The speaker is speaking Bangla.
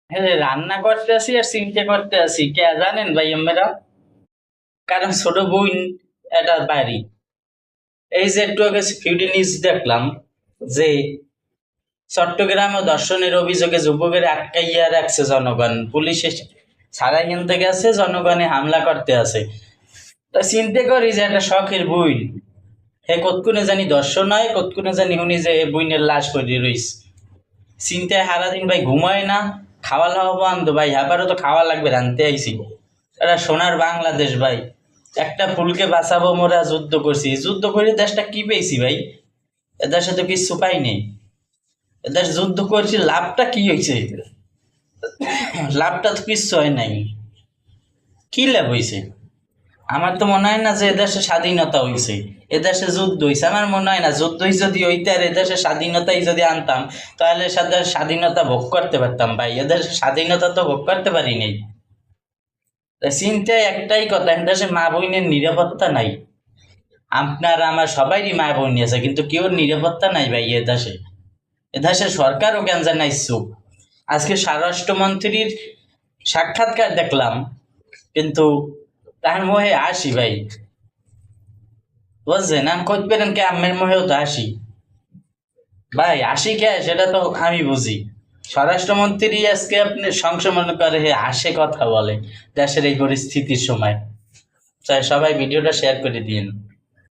হ্যাঁ, রান্না করতে আসি আর চিন্তা করতে আসি কে জানেন ভাই আমরা? কারণ ছোট বোন একটা বাড়ি, এই যে একটু আগে ফিউডি নিউজ দেখলাম যে চট্টগ্রামে ধর্ষণের অভিযোগে যুবকের আটকাইয়া রাখছে জনগণ, পুলিশ ছাড়াই কিনতে গেছে, জনগণে হামলা করতে আছে। তা চিন্তা করি যে একটা শখের বই, হে কতক্ষণে জানি দর্শন হয়, কতক্ষণে জানি উনি যে বইনের লাশ করে রইস। চিন্তায় সারাদিন ভাই ঘুমায় না, খাওয়া দাওয়া বন্ধ ভাই, আবারও তো খাওয়া লাগবে, রানতে আইছি। এটা সোনার বাংলাদেশ ভাই, একটা ফুলকে বাঁচাবো মোরা যুদ্ধ করছি, যুদ্ধ করে দেশটা কি পেয়েছি ভাই? এদের সাথে কিছু পাই নেই। এদের যুদ্ধ করছি, লাভটা কি হয়েছে? লাভটা তো কিচ্ছু হয় নাই। কি লাভ হয়েছে? আমার তো মনে হয় না যে এদেশে স্বাধীনতা হয়েছে, এদেশে যুদ্ধ হয়েছে। আমার মনে হয় না যুদ্ধ যদি হইতে আর এদেশে স্বাধীনতাই যদি আনতাম, তাহলে সাথে স্বাধীনতা ভোগ করতে পারতাম ভাই। এদেশে স্বাধীনতা তো ভোগ করতে পারি নাই। চিন্তায় একটাই কথা, এদেশে মা বোনের নিরাপত্তা নাই। আপনার আমার সবারই মা বোন আছে, কিন্তু কেউ নিরাপত্তা নাই ভাই এদেশে। এদেশের সরকারও কেন জানা ইচ্ছুক। আজকে স্বরাষ্ট্রমন্ত্রীর সাক্ষাৎকার দেখলাম, কিন্তু তার মোহে আসি ভাই, বুঝছেন? আমি কইতে পারেন কে আমের মোহেও তো আসি ভাই, আসি কে সেটা তো আমি বুঝি। স্বরাষ্ট্রমন্ত্রী আজকে আপনি সংশোধন করে হে আসে কথা বলে দেশের এই পরিস্থিতির সময়। তাই সবাই ভিডিওটা শেয়ার করে দিন।